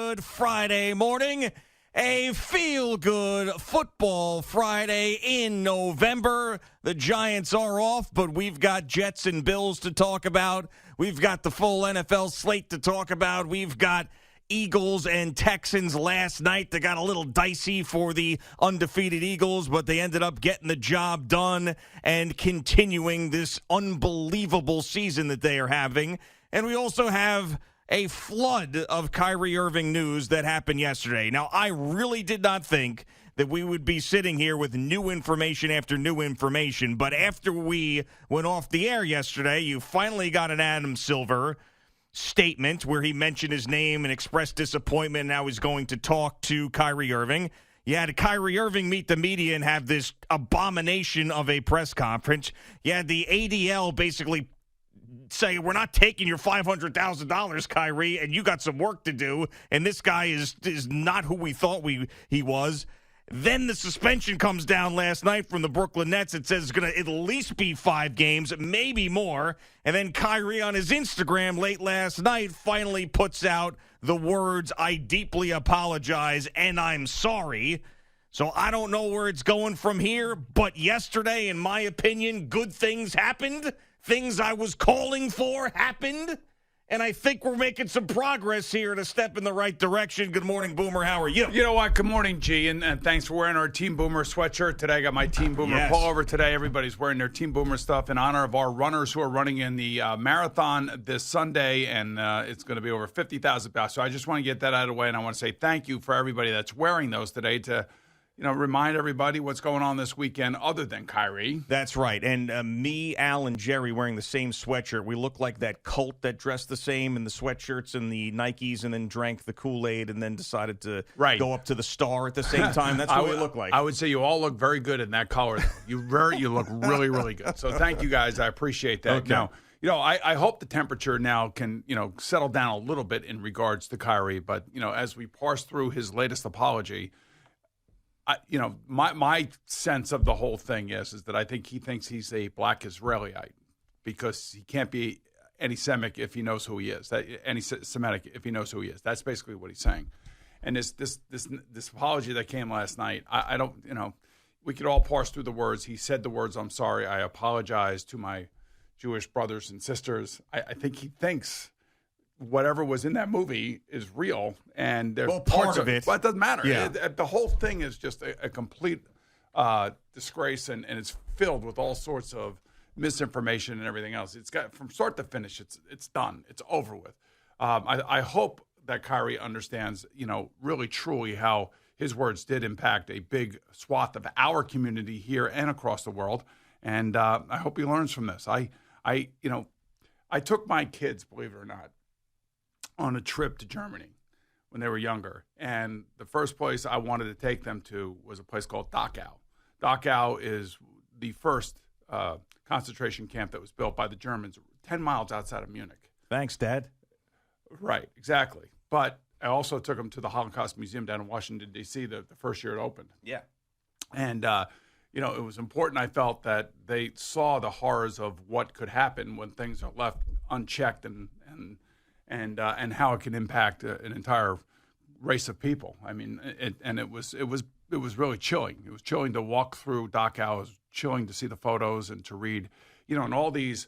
good Friday morning. A feel-good football Friday in November. The Giants are off, but we've got Jets and Bills to talk about. We've got the full NFL slate to talk about. We've got Eagles and Texans last night. They got a little dicey for the undefeated Eagles, but they ended up getting the job done and continuing this unbelievable season that they are having. And we also have a flood of Kyrie Irving news that happened yesterday. Now, I really did not think that we would be sitting here with new information after new information, but after we went off the air yesterday, you finally got an Adam Silver statement where he mentioned his name and expressed disappointment and how he's going to talk to Kyrie Irving. You had Kyrie Irving meet the media and have this abomination of a press conference. You had the ADL basically say, we're not taking your $500,000, Kyrie, and you got some work to do, and this guy is not who we thought he was. Then the suspension comes down last night from the Brooklyn Nets. It says it's going to at least be 5 games, maybe more. And then Kyrie on his Instagram late last night finally puts out the words, "I deeply apologize and I'm sorry." So I don't know where it's going from here, but yesterday, in my opinion, good things happened. Things I was calling for happened, and I think we're making some progress here to step in the right direction. Good morning, Boomer. How are you? You know what? Good morning, G, and thanks for wearing our Team Boomer sweatshirt today. I got my Team Boomer pullover today. Everybody's wearing their Team Boomer stuff in honor of our runners who are running in the marathon this Sunday, and it's going to be over 50,000 pounds. So I just want to get that out of the way, and I want to say thank you for everybody that's wearing those today to remind everybody what's going on this weekend other than Kyrie. That's right. And me, Al, and Jerry wearing the same sweatshirt. We look like that cult that dressed the same in the sweatshirts and the Nikes and then drank the Kool-Aid and then decided to go up to the star at the same time. That's what we look like. I would say you all look very good in that color. You look really, really good. So thank you guys. I appreciate that. Okay. Now, I hope the temperature now can, settle down a little bit in regards to Kyrie. But, as we parse through his latest apology, my sense of the whole thing is that I think he thinks he's a black Israelite because he can't be anti-Semitic if he knows who he is. Anti-Semitic if he knows who he is. That's basically what he's saying. And this apology that came last night, I don't, we could all parse through the words. He said the words, "I'm sorry, I apologize to my Jewish brothers and sisters." I think he thinks whatever was in that movie is real, and there's part of it. But it doesn't matter. Yeah. The whole thing is just a complete disgrace, and it's filled with all sorts of misinformation and everything else. It's got from start to finish. It's done. It's over with. I hope that Kyrie understands, really truly how his words did impact a big swath of our community here and across the world, and I hope he learns from this. I took my kids, believe it or not, on a trip to Germany when they were younger. And the first place I wanted to take them to was a place called Dachau. Dachau is the first concentration camp that was built by the Germans 10 miles outside of Munich. Thanks, Dad. Right, exactly. But I also took them to the Holocaust Museum down in Washington, D.C. the first year it opened. Yeah. And, it was important, I felt, that they saw the horrors of what could happen when things are left unchecked and how it can impact an entire race of people. I mean, it was really chilling. It was chilling to walk through Dachau. It was chilling to see the photos and to read, and all these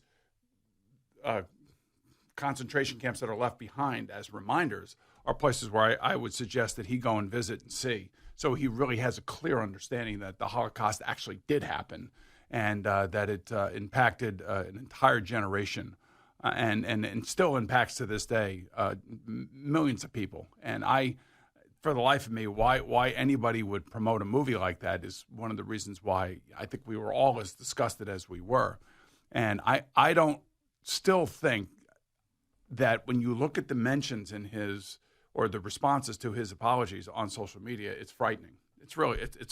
concentration camps that are left behind as reminders are places where I would suggest that he go and visit and see. So he really has a clear understanding that the Holocaust actually did happen and that it impacted an entire generation. And still impacts to this day millions of people. And for the life of me, why anybody would promote a movie like that is one of the reasons why I think we were all as disgusted as we were. And I don't still think that when you look at the mentions in his or the responses to his apologies on social media, it's frightening. It's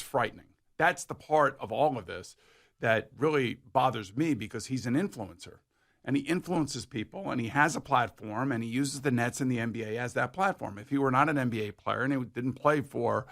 frightening. That's the part of all of this that really bothers me because he's an influencer. And he influences people, and he has a platform, and he uses the Nets and the NBA as that platform. If he were not an NBA player and he didn't play for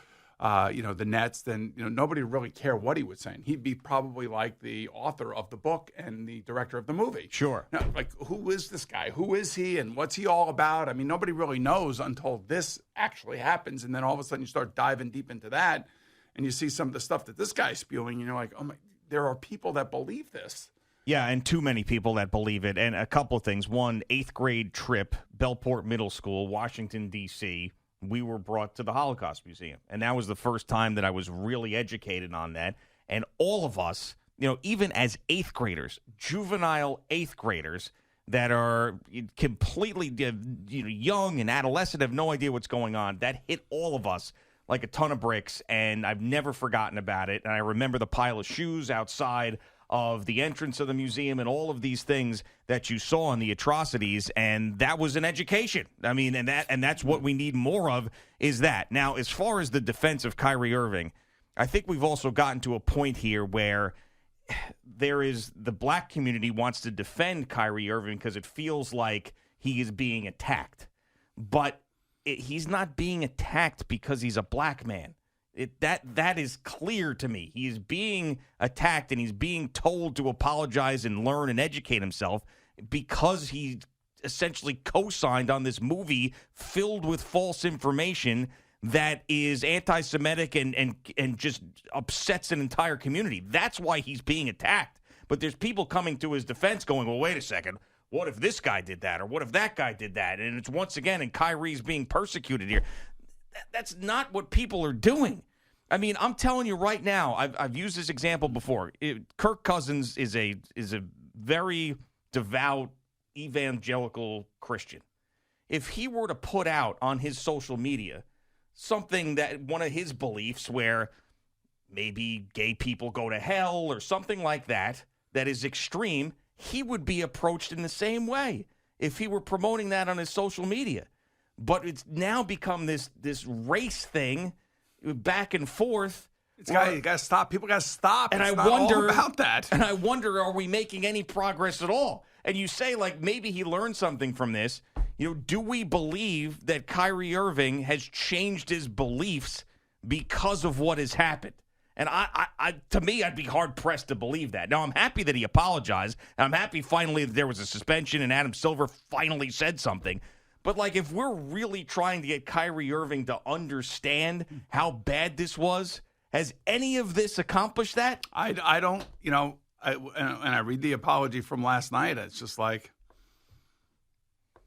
the Nets, then nobody would really care what he was saying. He'd be probably like the author of the book and the director of the movie. Sure. Like, who is this guy? Who is he, and what's he all about? I mean, nobody really knows until this actually happens, and then all of a sudden you start diving deep into that, and you see some of the stuff that this guy's spewing, and you're like, oh my, there are people that believe this. Yeah, and too many people that believe it. And a couple of things. One, 8th grade trip, Belport Middle School, Washington, D.C., we were brought to the Holocaust Museum. And that was the first time that I was really educated on that. And all of us, even as 8th graders, juvenile 8th graders that are completely young and adolescent, have no idea what's going on, that hit all of us like a ton of bricks. And I've never forgotten about it. And I remember the pile of shoes outside of the entrance of the museum and all of these things that you saw in the atrocities, and that was an education. I mean, and that's what we need more of, is that. Now, as far as the defense of Kyrie Irving, I think we've also gotten to a point here where the black community wants to defend Kyrie Irving because it feels like he is being attacked. But he's not being attacked because he's a black man. That is clear to me. He is being attacked, and he's being told to apologize and learn and educate himself because he essentially co-signed on this movie filled with false information that is anti-Semitic and just upsets an entire community. That's why he's being attacked. But there's people coming to his defense going, well, wait a second. What if this guy did that? Or what if that guy did that? And it's once again, and Kyrie's being persecuted here. That's not what people are doing. I mean, I'm telling you right now, I've used this example before. Kirk Cousins is a very devout evangelical Christian. If he were to put out on his social media something that one of his beliefs where maybe gay people go to hell or something like that is extreme, he would be approached in the same way if he were promoting that on his social media. But it's now become this race thing, back and forth. You got to stop. People got to stop. And it's I not wonder all about that. And I wonder, are we making any progress at all? And you say, like, maybe he learned something from this. Do we believe that Kyrie Irving has changed his beliefs because of what has happened? And to me, I'd be hard-pressed to believe that. Now, I'm happy that he apologized. I'm happy finally that there was a suspension and Adam Silver finally said something. But, like, if we're really trying to get Kyrie Irving to understand how bad this was, has any of this accomplished that? I don't, and I read the apology from last night. It's just like,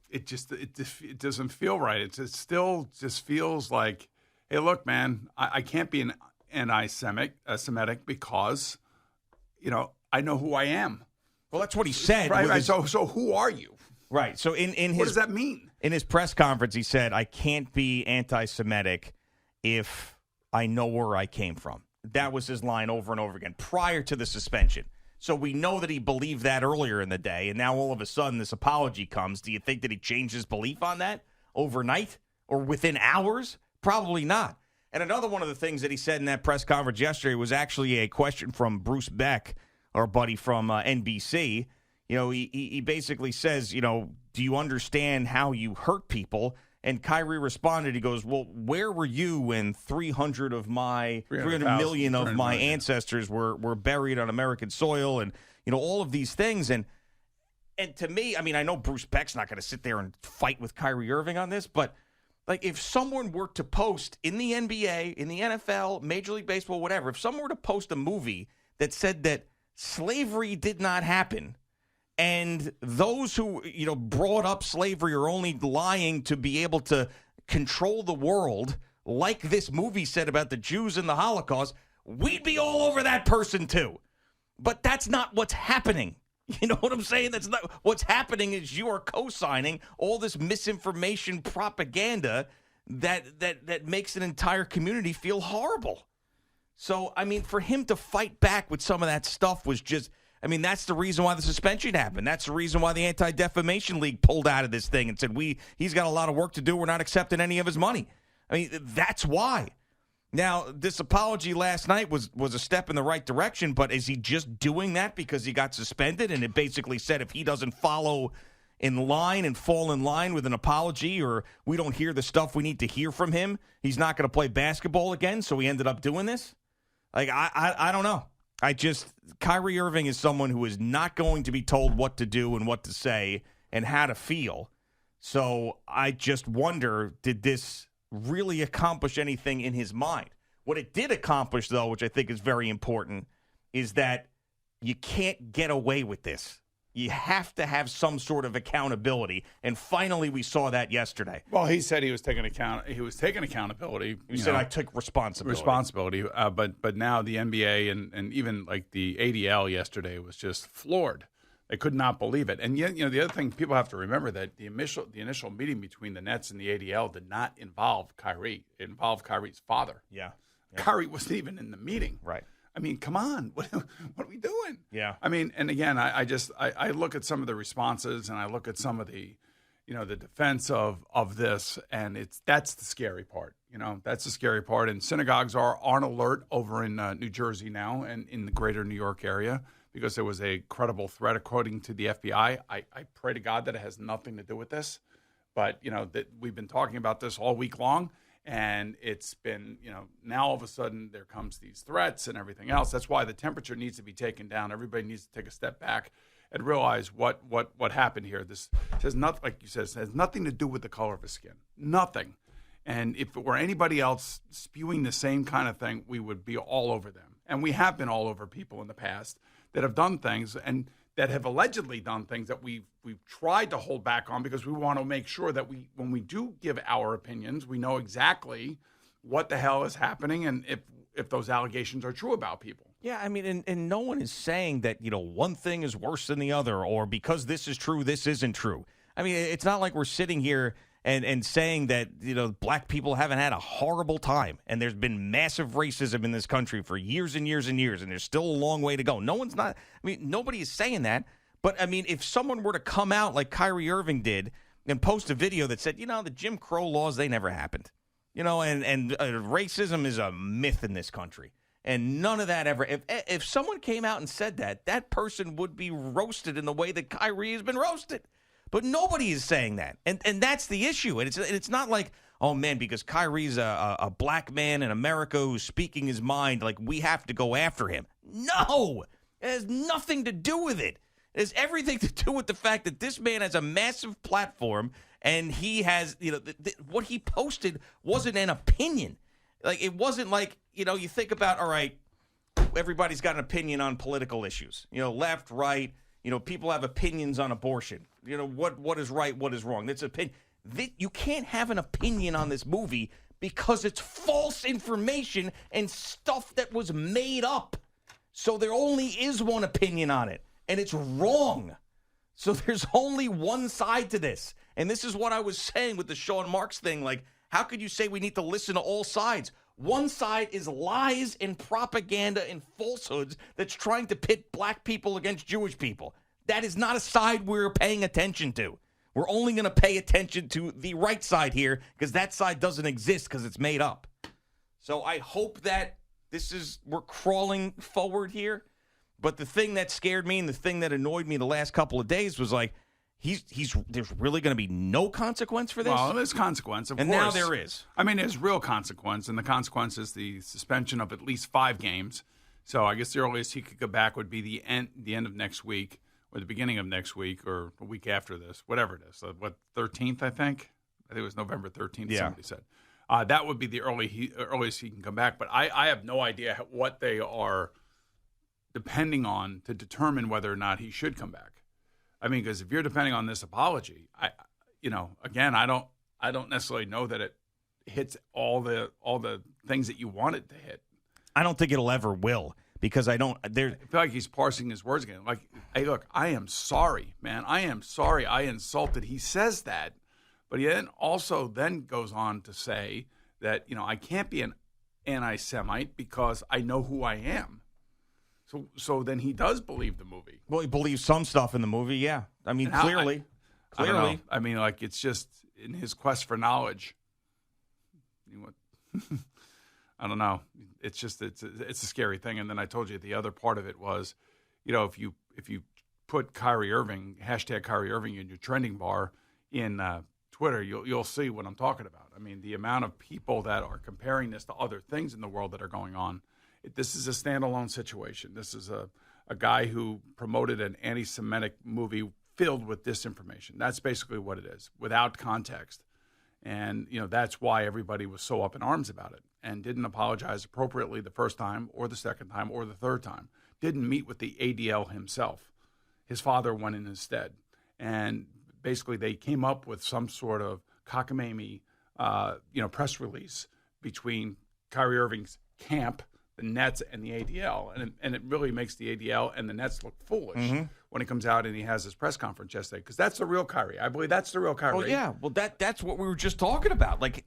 it doesn't feel right. It still just feels like, hey, look, man, I can't be an anti-Semitic because, I know who I am. Well, that's what he said. Right. So who are you? Right. So in his, what does that mean? In his press conference, he said, I can't be anti-Semitic if I know where I came from. That was his line over and over again prior to the suspension. So we know that he believed that earlier in the day, and now all of a sudden this apology comes. Do you think that he changed his belief on that overnight or within hours? Probably not. And another one of the things that he said in that press conference yesterday was actually a question from Bruce Beck, our buddy from NBC. He basically says, do you understand how you hurt people? And Kyrie responded, he goes, well, where were you when 300 million of my ancestors were buried on American soil and, all of these things. And to me, I mean, I know Bruce Beck's not going to sit there and fight with Kyrie Irving on this, but like if someone were to post in the NBA, in the NFL, Major League Baseball, whatever, if someone were to post a movie that said that slavery did not happen, and those who, brought up slavery are only lying to be able to control the world, like this movie said about the Jews and the Holocaust, we'd be all over that person too. But that's not what's happening. You know what I'm saying? That's not what's happening. Is you are co-signing all this misinformation propaganda that makes an entire community feel horrible. So, I mean, for him to fight back with some of that stuff was just, I mean, that's the reason why the suspension happened. That's the reason why the Anti-Defamation League pulled out of this thing and said, he's got a lot of work to do. We're not accepting any of his money. I mean, that's why. Now, this apology last night was a step in the right direction, but is he just doing that because he got suspended? And it basically said if he doesn't follow in line and fall in line with an apology, or we don't hear the stuff we need to hear from him, he's not going to play basketball again, so he ended up doing this? Like, I don't know. Kyrie Irving is someone who is not going to be told what to do and what to say and how to feel. So I just wonder, did this really accomplish anything in his mind? What it did accomplish, though, which I think is very important, is that you can't get away with this. You have to have some sort of accountability, and finally we saw that yesterday. Well, he said he was taking accountability. He said, I took responsibility. But now the NBA and even like the ADL yesterday was just floored. They could not believe it. And yet, the other thing people have to remember that the initial meeting between the Nets and the ADL did not involve Kyrie. It involved Kyrie's father. Yeah. Kyrie wasn't even in the meeting. Right. I mean, come on, what are we doing? Yeah. I mean, and again, I look at some of the responses and I look at some of the, the defense of this, and that's the scary part. That's the scary part. And synagogues are on alert over in New Jersey now and in the greater New York area because there was a credible threat, according to the FBI. I pray to God that it has nothing to do with this, but that we've been talking about this all week long. And it's been, now all of a sudden there comes these threats and everything else. That's why the temperature needs to be taken down. Everybody needs to take a step back and realize what happened here. This says nothing, like you said, it has nothing to do with the color of his skin. Nothing. And if it were anybody else spewing the same kind of thing, we would be all over them. And we have been all over people in the past that have done things and that have allegedly done things that we've tried to hold back on because we want to make sure that when we do give our opinions, we know exactly what the hell is happening and if those allegations are true about people. Yeah, I mean, and no one is saying that, one thing is worse than the other or because this is true, this isn't true. I mean, it's not like we're sitting here and saying that, black people haven't had a horrible time and there's been massive racism in this country for years and years and years and there's still a long way to go. Nobody is saying that. But, I mean, if someone were to come out like Kyrie Irving did and post a video that said, the Jim Crow laws, they never happened. And racism is a myth in this country. And none of that ever. If someone came out and said that person would be roasted in the way that Kyrie has been roasted. But nobody is saying that. And that's the issue. And it's not like, oh, man, because Kyrie's a black man in America who's speaking his mind, like we have to go after him. No! It has nothing to do with it. It has everything to do with the fact that this man has a massive platform and he has, what he posted wasn't an opinion. Like, it wasn't like, you think about, all right, everybody's got an opinion on political issues. Left, right, people have opinions on abortion. What is right, what is wrong. That's opinion. You can't have an opinion on this movie because it's false information and stuff that was made up. So there only is one opinion on it, and it's wrong. So there's only one side to this. And this is what I was saying with the Sean Marks thing. Like, how could you say we need to listen to all sides? One side is lies and propaganda and falsehoods that's trying to pit black people against Jewish people. That is not a side we're paying attention to. We're only going to pay attention to the right side here because that side doesn't exist because it's made up. So I hope that we're crawling forward here. But the thing that scared me and the thing that annoyed me the last couple of days was like, there's really going to be no consequence for this? Well, there's consequence, of course. And now there is. I mean, there's real consequence, and the consequence is the suspension of at least 5 games. So I guess the earliest he could go back would be the end of next week or the beginning of next week or a week after this, whatever it is. So 13th, I think? I think it was November 13th, somebody said. That would be the earliest he can come back. But I have no idea what they are depending on to determine whether or not he should come back. I mean, because if you're depending on this apology, I don't necessarily know that it hits all the things that you want it to hit. I don't think it'll ever will because I feel like he's parsing his words again. Like, hey, look, I am sorry, man. I am sorry I insulted. He says that, but he then goes on to say that, I can't be an anti-Semite because I know who I am. So then he does believe the movie. Well, he believes some stuff in the movie, yeah. I mean, clearly. I don't know. I mean, like, it's just in his quest for knowledge. I don't know. It's just it's a scary thing. And then I told you the other part of it was, if you put Kyrie Irving, hashtag Kyrie Irving in your trending bar in Twitter, you'll see what I'm talking about. I mean, the amount of people that are comparing this to other things in the world that are going on. This is a standalone situation. This is a guy who promoted an anti-Semitic movie filled with disinformation. That's basically what it is, without context. And, that's why everybody was so up in arms about it and didn't apologize appropriately the first time or the second time or the third time. Didn't meet with the ADL himself. His father went in instead. And basically they came up with some sort of cockamamie, press release between Kyrie Irving's camp, the Nets, and the ADL. And it really makes the ADL and the Nets look foolish when he comes out and he has his press conference yesterday, because that's the real Kyrie. I believe that's the real Kyrie. Well, yeah. Well, that's what we were just talking about. Like,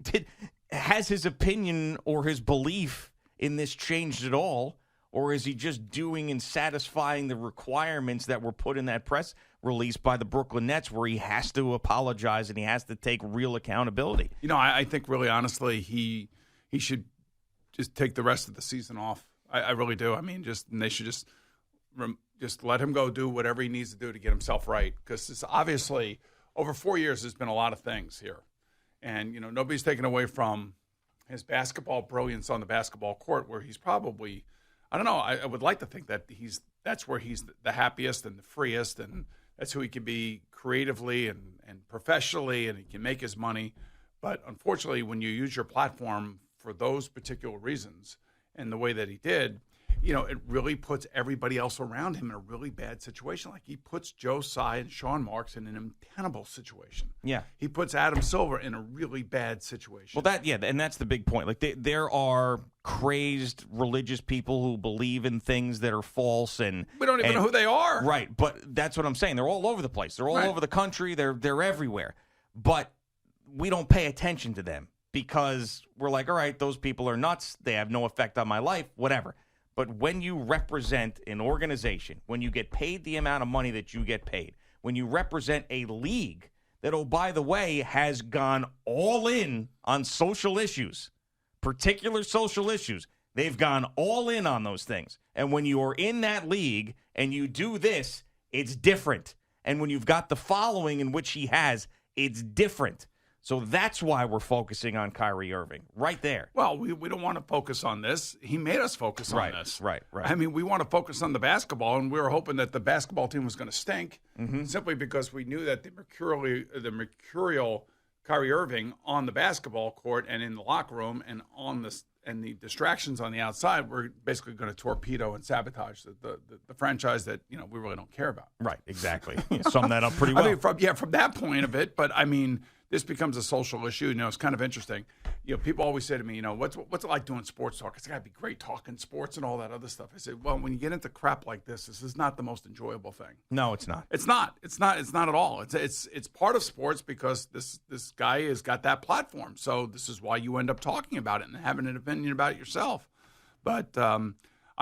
has his opinion or his belief in this changed at all, or is he just doing and satisfying the requirements that were put in that press release by the Brooklyn Nets, where he has to apologize and he has to take real accountability? I think really honestly he should just take the rest of the season off. I really do. I mean, they should just let him go do whatever he needs to do to get himself right, because it's obviously over 4 years there's been a lot of things here, and nobody's taken away from his basketball brilliance on the basketball court, where he's probably, I don't know, I would like to think that that's where he's the happiest and the freest, and that's who he can be creatively and professionally, and he can make his money. But unfortunately, when you use your platform for those particular reasons and the way that he did, it really puts everybody else around him in a really bad situation. Like, he puts Joe Tsai and Sean Marks in an untenable situation. Yeah. He puts Adam Silver in a really bad situation. Well, and that's the big point. Like, there are crazed religious people who believe in things that are false, and we don't even know who they are. Right, but that's what I'm saying. They're all over the place. They're all over the country. They're everywhere. But we don't pay attention to them because we're like, all right, those people are nuts. They have no effect on my life, whatever. But when you represent an organization, when you get paid the amount of money that you get paid, when you represent a league that, oh, by the way, has gone all in on social issues, particular social issues, they've gone all in on those things. And when you are in that league and you do this, it's different. And when you've got the following in which he has, it's different. So that's why we're focusing on Kyrie Irving right there. Well, we don't want to focus on this. He made us focus on this. Right. I mean, we want to focus on the basketball, and we were hoping that the basketball team was going to stink, simply because we knew that the mercurial Kyrie Irving on the basketball court and in the locker room and and the distractions on the outside were basically going to torpedo and sabotage the franchise that we really don't care about. Right, exactly. You sum that up pretty well. I mean, from that point of it, but I mean, this becomes a social issue. It's kind of interesting. People always say to me, what's it like doing sports talk? It's got to be great talking sports and all that other stuff. I said, well, when you get into crap like this is not the most enjoyable thing. No, it's not. It's not. It's not at all. It's part of sports because this guy has got that platform. So this is why you end up talking about it and having an opinion about it yourself. But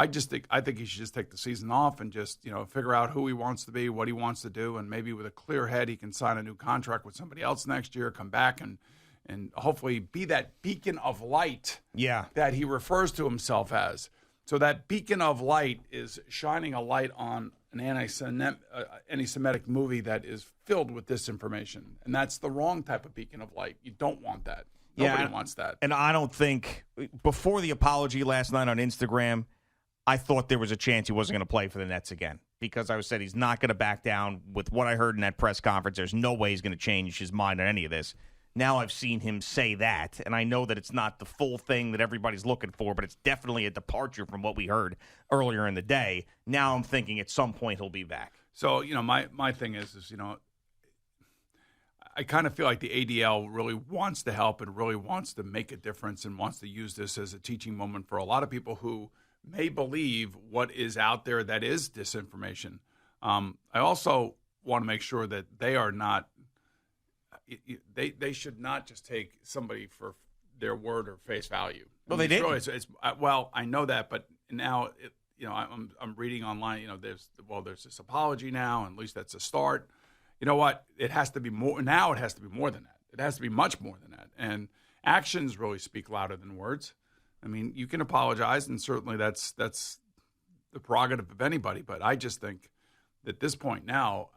I think he should just take the season off and just figure out who he wants to be, what he wants to do, and maybe with a clear head he can sign a new contract with somebody else next year, come back and hopefully be that beacon of light that he refers to himself as. So that beacon of light is shining a light on an anti-Semitic movie that is filled with disinformation, and that's the wrong type of beacon of light. You don't want that. Nobody wants that. And I don't think before the apology last night on Instagram, I thought there was a chance he wasn't going to play for the Nets again, because I said he's not going to back down. With what I heard in that press conference, there's no way he's going to change his mind on any of this. Now I've seen him say that, and I know that it's not the full thing that everybody's looking for, but it's definitely a departure from what we heard earlier in the day. Now I'm thinking at some point he'll be back. So, my thing is I kind of feel like the ADL really wants to help and really wants to make a difference and wants to use this as a teaching moment for a lot of people who may believe what is out there that is disinformation. I also want to make sure that they are not they should not just take somebody for their word or face value. Well, they did. Well, I know that, but now I'm reading online. There's this apology now, and at least that's a start. You know what? It has to be more. Now it has to be more than that. It has to be much more than that. And actions really speak louder than words. I mean, you can apologize, and certainly that's the prerogative of anybody. But I just think at this point now,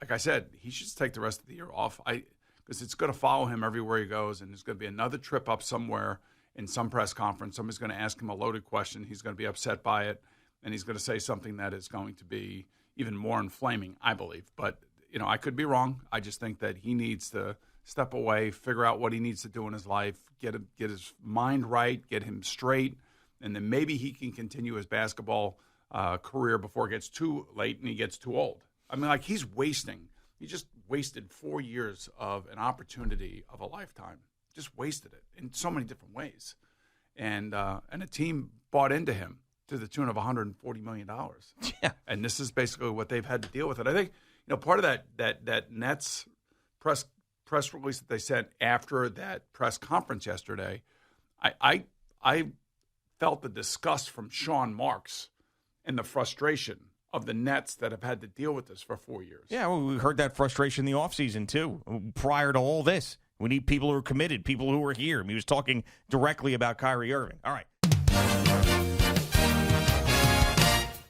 like I said, he should just take the rest of the year off. Because it's going to follow him everywhere he goes, and there's going to be another trip up somewhere in some press conference. Somebody's going to ask him a loaded question. He's going to be upset by it, and he's going to say something that is going to be even more inflaming, I believe. But, I could be wrong. I just think that he needs to step away, figure out what he needs to do in his life, get his mind right, get him straight, and then maybe he can continue his basketball career before it gets too late and he gets too old. I mean, like, he just wasted 4 years of an opportunity of a lifetime. Just wasted it in so many different ways. And a team bought into him to the tune of $140 million. Yeah. And this is basically what they've had to deal with. And I think, part of that Nets press release that they sent after that press conference yesterday, I felt the disgust from Sean Marks and the frustration of the Nets that have had to deal with this for 4 years. Yeah, well, we heard that frustration in the offseason, too, prior to all this. We need people who are committed, people who are here. He was talking directly about Kyrie Irving. All right.